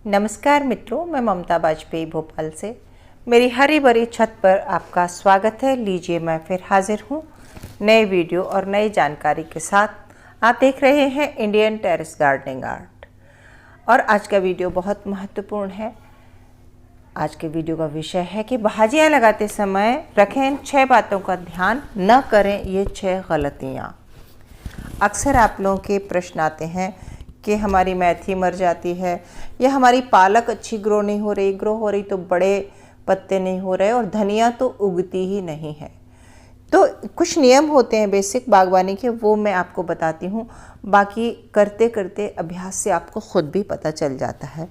नमस्कार मित्रों, मैं ममता वाजपेयी भोपाल से मेरी हरी भरी छत पर आपका स्वागत है। लीजिए, मैं फिर हाजिर हूँ नए वीडियो और नई जानकारी के साथ। आप देख रहे हैं इंडियन टेरेस गार्डनिंग आर्ट और आज का वीडियो बहुत महत्वपूर्ण है। आज के वीडियो का विषय है कि भाजियाँ लगाते समय रखें इन 6 बातों का ध्यान, न करें ये 6 गलतियाँ। अक्सर आप लोगों के प्रश्न आते हैं कि हमारी मेथी मर जाती है या हमारी पालक अच्छी ग्रो हो रही तो बड़े पत्ते नहीं हो रहे और धनिया तो उगती ही नहीं है। तो कुछ नियम होते हैं बेसिक बागवानी के, वो मैं आपको बताती हूँ। बाकी करते करते अभ्यास से आपको खुद भी पता चल जाता है।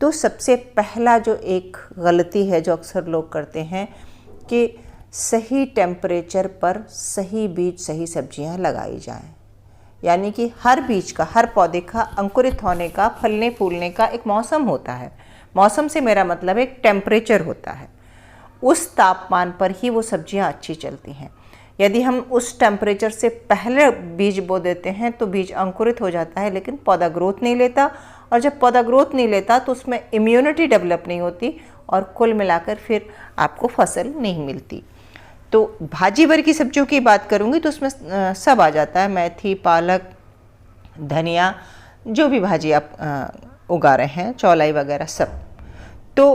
तो सबसे पहला जो एक गलती है जो अक्सर लोग करते हैं कि सही टेम्परेचर पर सही बीज सही सब्जियाँ लगाई जाएँ। यानी कि हर बीज का, हर पौधे का अंकुरित होने का, फलने फूलने का एक मौसम होता है। मौसम से मेरा मतलब एक टेम्परेचर होता है। उस तापमान पर ही वो सब्जियां अच्छी चलती हैं। यदि हम उस टेम्परेचर से पहले बीज बो देते हैं तो बीज अंकुरित हो जाता है, लेकिन पौधा ग्रोथ नहीं लेता, और जब पौधा ग्रोथ नहीं लेता तो उसमें इम्यूनिटी डेवलप नहीं होती और कुल मिलाकर फिर आपको फसल नहीं मिलती। तो भाजी भर की सब्जियों की बात करूंगी तो उसमें सब आ जाता है, मेथी, पालक, धनिया, जो भी भाजी आप उगा रहे हैं, चौलाई वगैरह सब। तो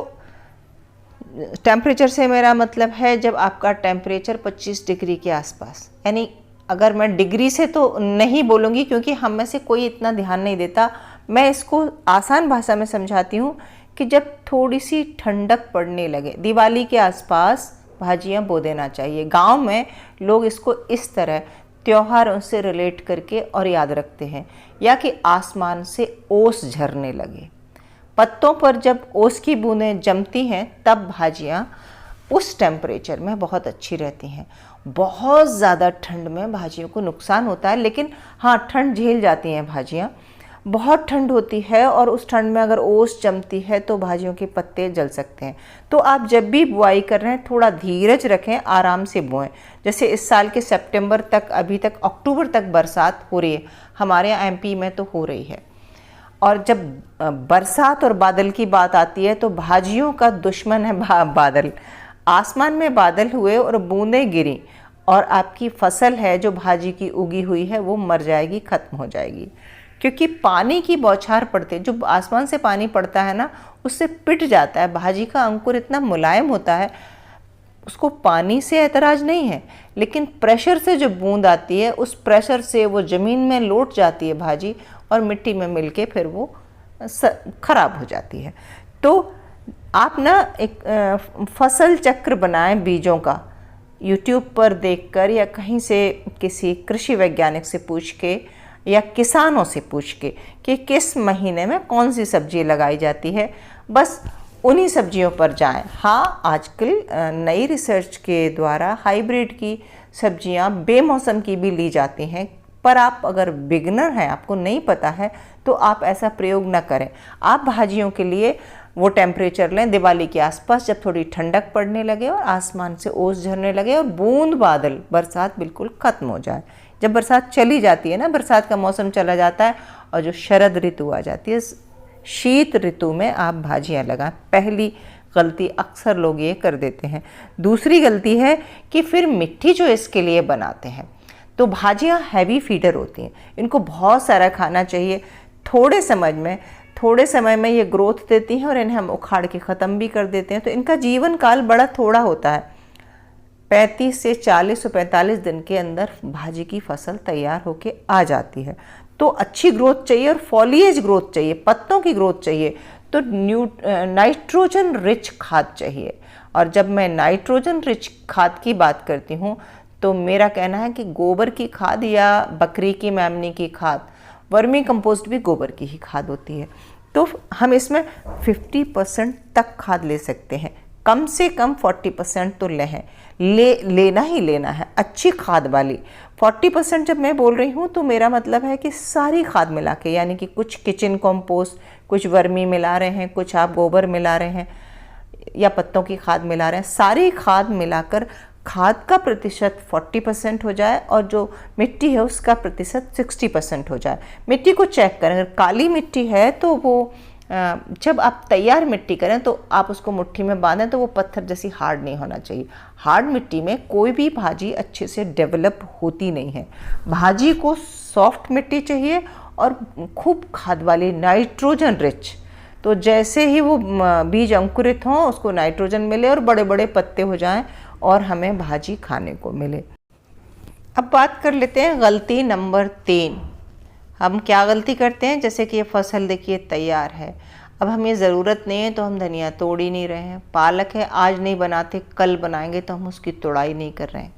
टेम्परेचर से मेरा मतलब है जब आपका टेम्परेचर 25 डिग्री के आसपास, यानी अगर मैं डिग्री से तो नहीं बोलूँगी क्योंकि हम में से कोई इतना ध्यान नहीं देता। मैं इसको आसान भाषा में समझाती हूँ कि जब थोड़ी सी ठंडक पड़ने लगे, दिवाली के आसपास भाजियाँ बो देना चाहिए। गांव में लोग इसको इस तरह त्योहारों से रिलेट करके और याद रखते हैं, या कि आसमान से ओस झरने लगे। पत्तों पर जब ओस की बूंदें जमती हैं तब भाजियाँ उस टेम्परेचर में बहुत अच्छी रहती हैं। बहुत ज़्यादा ठंड में भाजियों को नुकसान होता है, लेकिन हाँ, ठंड झेल जाती हैं भाजियाँ। बहुत ठंड होती है और उस ठंड में अगर ओस जमती है तो भाजियों के पत्ते जल सकते हैं। तो आप जब भी बुआई कर रहे हैं थोड़ा धीरज रखें, आराम से बोएं। जैसे इस साल के सितंबर तक, अभी तक अक्टूबर तक बरसात हो रही है, हमारे यहाँ एमपी में तो हो रही है। और जब बरसात और बादल की बात आती है तो भाजियों का दुश्मन है बादल। आसमान में बादल हुए और बूंदें गिरी और आपकी फसल है जो भाजी की उगी हुई है वो मर जाएगी, खत्म हो जाएगी। क्योंकि पानी की बौछार पड़ते, जो आसमान से पानी पड़ता है ना, उससे पिट जाता है। भाजी का अंकुर इतना मुलायम होता है, उसको पानी से ऐतराज नहीं है, लेकिन प्रेशर से जो बूंद आती है उस प्रेशर से वो ज़मीन में लौट जाती है भाजी और मिट्टी में मिलके फिर वो खराब हो जाती है। तो आप ना एक फसल चक्र बनाएं बीजों का, यूट्यूब पर देखकर या कहीं से किसी कृषि वैज्ञानिक से पूछ के या किसानों से पूछ के कि किस महीने में कौन सी सब्जी लगाई जाती है, बस उन्हीं सब्जियों पर जाएं। हाँ, आजकल नई रिसर्च के द्वारा हाइब्रिड की सब्जियां बेमौसम की भी ली जाती हैं, पर आप अगर बिगनर हैं, आपको नहीं पता है, तो आप ऐसा प्रयोग न करें। आप भाजियों के लिए वो टेम्परेचर लें दिवाली के आसपास, जब थोड़ी ठंडक पड़ने लगे और आसमान से ओस झरने लगे और बूंद बादल, बरसात बिल्कुल ख़त्म हो जाए। जब बरसात चली जाती है ना, बरसात का मौसम चला जाता है और जो शरद ऋतु आ जाती है, शीत ऋतु में आप भाजियाँ लगाएं। पहली गलती अक्सर लोग ये कर देते हैं। दूसरी गलती है कि फिर मिट्टी जो इसके लिए बनाते हैं, तो भाजियाँ हैवी फीडर होती हैं, इनको बहुत सारा खाना चाहिए। थोड़े समय में ये ग्रोथ देती हैं और इन्हें हम उखाड़ के ख़त्म भी कर देते हैं। तो इनका जीवन काल बड़ा थोड़ा होता है, 35 से 40 और 45 दिन के अंदर भाजी की फसल तैयार होके आ जाती है। तो अच्छी ग्रोथ चाहिए और फॉलिएज ग्रोथ चाहिए, पत्तों की ग्रोथ चाहिए, तो नाइट्रोजन रिच खाद चाहिए। और जब मैं नाइट्रोजन रिच खाद की बात करती हूँ तो मेरा कहना है कि गोबर की खाद या बकरी की मेमनी की खाद, वर्मी कंपोस्ट भी गोबर की ही खाद होती है, तो हम इसमें 50% तक खाद ले सकते हैं। कम से कम 40% तो लेना ही लेना है, अच्छी खाद वाली। 40% जब मैं बोल रही हूँ तो मेरा मतलब है कि सारी खाद मिला के, यानी कि कुछ किचन कंपोस्ट, कुछ वर्मी मिला रहे हैं, कुछ आप गोबर मिला रहे हैं या पत्तों की खाद मिला रहे हैं, सारी खाद मिलाकर खाद का प्रतिशत 40% हो जाए और जो मिट्टी है उसका प्रतिशत 60% हो जाए। मिट्टी को चेक करें, अगर काली मिट्टी है तो वो जब आप तैयार मिट्टी करें तो आप उसको मुट्ठी में बांधें तो वो पत्थर जैसी हार्ड नहीं होना चाहिए। हार्ड मिट्टी में कोई भी भाजी अच्छे से डेवलप होती नहीं है। भाजी को सॉफ्ट मिट्टी चाहिए और खूब खाद वाली, नाइट्रोजन रिच। तो जैसे ही वो बीज अंकुरित हों उसको नाइट्रोजन मिले और बड़े बड़े पत्ते हो जाएं और हमें भाजी खाने को मिले। अब बात कर लेते हैं गलती नंबर 3। हम क्या गलती करते हैं, जैसे कि ये फसल देखिए तैयार है, अब हमें ज़रूरत नहीं है तो हम धनिया तोड़ ही नहीं रहे हैं। पालक है, आज नहीं बनाते कल बनाएंगे तो हम उसकी तोड़ाई नहीं कर रहे हैं।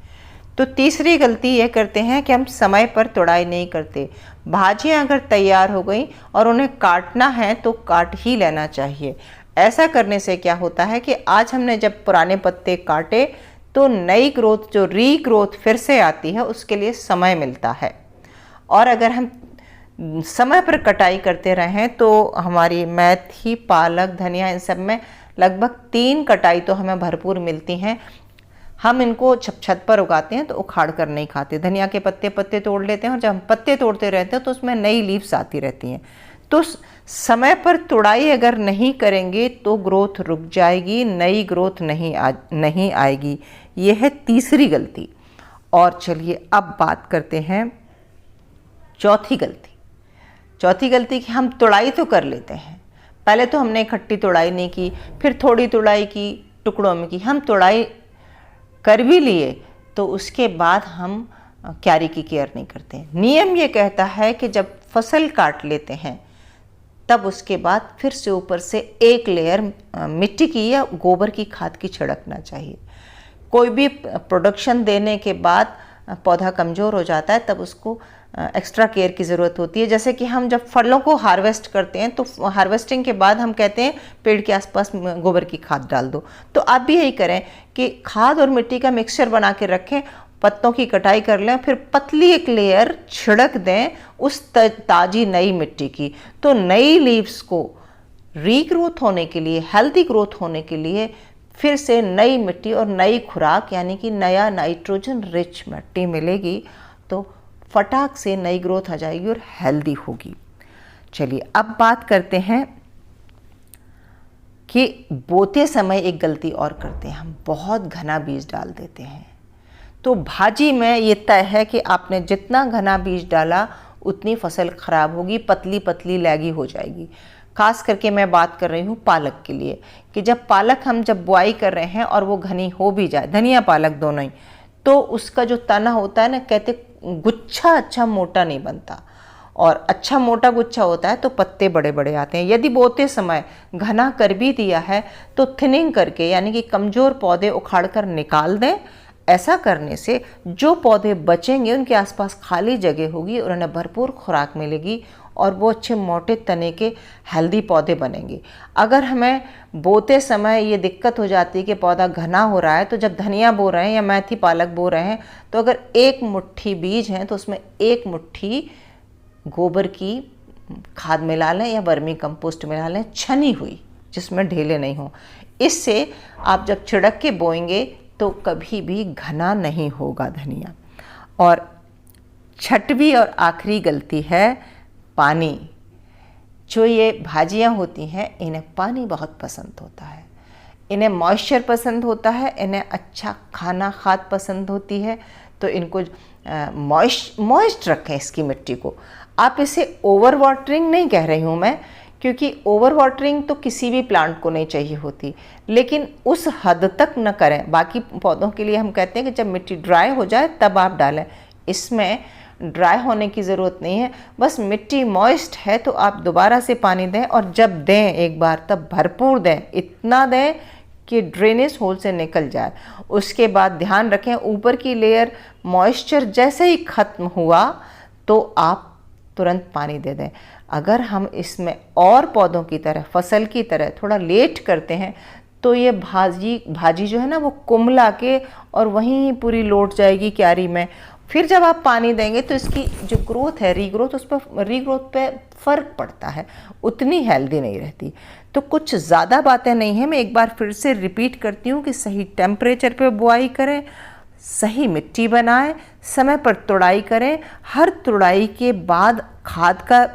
तो तीसरी गलती ये करते हैं कि हम समय पर तोड़ाई नहीं करते। भाजियाँ अगर तैयार हो गई और उन्हें काटना है तो काट ही लेना चाहिए। ऐसा करने से क्या होता है कि आज हमने जब पुराने पत्ते काटे तो नई ग्रोथ, जो रीग्रोथ फिर से आती है, उसके लिए समय मिलता है। और अगर हम समय पर कटाई करते रहें तो हमारी मेथी, पालक, धनिया, इन सब में लगभग 3 कटाई तो हमें भरपूर मिलती हैं। हम इनको छत पर उगाते हैं तो उखाड़ कर नहीं खाते। धनिया के पत्ते तोड़ लेते हैं और जब हम पत्ते तोड़ते रहते हैं तो उसमें नई लीव्स आती रहती हैं। तो समय पर तुड़ाई अगर नहीं करेंगे तो ग्रोथ रुक जाएगी, नई ग्रोथ नहीं आएगी। यह है तीसरी गलती। और चलिए अब बात करते हैं चौथी गलती। चौथी गलती कि हम तुड़ाई तो कर लेते हैं, पहले तो हमने इकट्ठी तुड़ाई नहीं की, फिर थोड़ी तुड़ाई की, टुकड़ों में की, हम तुड़ाई कर भी लिए तो उसके बाद हम क्यारी की केयर नहीं करते। नियम ये कहता है कि जब फसल काट लेते हैं तब उसके बाद फिर से ऊपर से एक लेयर मिट्टी की या गोबर की खाद की छिड़कना चाहिए। कोई भी प्रोडक्शन देने के बाद पौधा कमज़ोर हो जाता है तब उसको एक्स्ट्रा केयर की ज़रूरत होती है। जैसे कि हम जब फलों को हार्वेस्ट करते हैं तो हार्वेस्टिंग के बाद हम कहते हैं पेड़ के आसपास गोबर की खाद डाल दो। तो आप भी यही करें कि खाद और मिट्टी का मिक्सचर बना के रखें, पत्तों की कटाई कर लें, फिर पतली एक लेयर छिड़क दें उस ताज़ी नई मिट्टी की। तो नई लीव्स को रीग्रोथ होने के लिए, हेल्दी ग्रोथ होने के लिए फिर से नई मिट्टी और नई खुराक यानी कि नया नाइट्रोजन रिच मिट्टी मिलेगी तो फटाक से नई ग्रोथ आ जाएगी और हेल्दी होगी। चलिए अब बात करते हैं कि बोते समय एक गलती और करते हैं, हम बहुत घना बीज डाल देते हैं। तो भाजी में ये तय है कि आपने जितना घना बीज डाला उतनी फसल खराब होगी, पतली पतली लैगी हो जाएगी। खास करके मैं बात कर रही हूँ पालक के लिए कि जब पालक हम जब बुआई कर रहे हैं और वो घनी हो भी जाए, धनिया पालक दोनों ही, तो उसका जो तना होता है ना, कहते गुच्छा अच्छा मोटा नहीं बनता, और अच्छा मोटा गुच्छा होता है तो पत्ते बड़े बड़े आते हैं। यदि बोते समय घना कर भी दिया है तो थिनिंग करके यानी कि कमज़ोर पौधे उखाड़ कर निकाल दें। ऐसा करने से जो पौधे बचेंगे उनके आसपास खाली जगह होगी और उन्हें भरपूर खुराक मिलेगी और वो अच्छे मोटे तने के हेल्दी पौधे बनेंगे। अगर हमें बोते समय ये दिक्कत हो जाती है कि पौधा घना हो रहा है, तो जब धनिया बो रहे हैं या मेथी पालक बो रहे हैं तो अगर 1 मुट्ठी बीज हैं तो उसमें 1 मुट्ठी गोबर की खाद मिला लें या वर्मी कंपोस्ट मिला लें, छनी हुई, जिसमें ढेले नहीं हो। इससे आप जब छिड़क के बोएंगे तो कभी भी घना नहीं होगा धनिया। और छठवीं और आखिरी गलती है पानी। जो ये भाजियाँ होती हैं इन्हें पानी बहुत पसंद होता है, इन्हें मॉइस्चर पसंद होता है, इन्हें अच्छा खाना खाद पसंद होती है। तो इनको मॉइस्ट रखें इसकी मिट्टी को। आप इसे ओवर वाटरिंग नहीं कह रही हूँ मैं, क्योंकि ओवर वाटरिंग तो किसी भी प्लांट को नहीं चाहिए होती, लेकिन उस हद तक न करें। बाकी पौधों के लिए हम कहते हैं कि जब मिट्टी ड्राई हो जाए तब आप डालें, इसमें ड्राई होने की ज़रूरत नहीं है। बस मिट्टी मॉइस्ट है तो आप दोबारा से पानी दें, और जब दें एक बार तब भरपूर दें, इतना दें कि ड्रेनेज होल से निकल जाए। उसके बाद ध्यान रखें ऊपर की लेयर मॉइस्चर जैसे ही ख़त्म हुआ तो आप तुरंत पानी दे दें। अगर हम इसमें और पौधों की तरह, फसल की तरह थोड़ा लेट करते हैं तो ये भाजी जो है ना वो कुम्हला के और वहीं पूरी लौट जाएगी क्यारी में। फिर जब आप पानी देंगे तो इसकी जो ग्रोथ है, रीग्रोथ पे फ़र्क पड़ता है, उतनी हेल्दी नहीं रहती। तो कुछ ज़्यादा बातें नहीं हैं, मैं एक बार फिर से रिपीट करती हूँ कि सही टेम्परेचर पे बुआई करें, सही मिट्टी बनाएं, समय पर तुड़ाई करें, हर तुड़ाई के बाद खाद का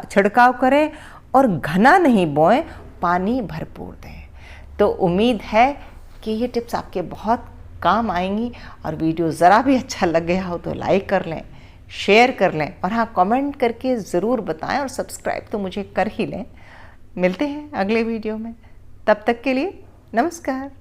छिड़काव करें और घना नहीं बोएं, पानी भरपूर दें। तो उम्मीद है कि ये टिप्स आपके बहुत काम आएंगी, और वीडियो ज़रा भी अच्छा लग गया हो तो लाइक कर लें, शेयर कर लें, और हाँ, कमेंट करके ज़रूर बताएं, और सब्सक्राइब तो मुझे कर ही लें। मिलते हैं अगले वीडियो में, तब तक के लिए नमस्कार।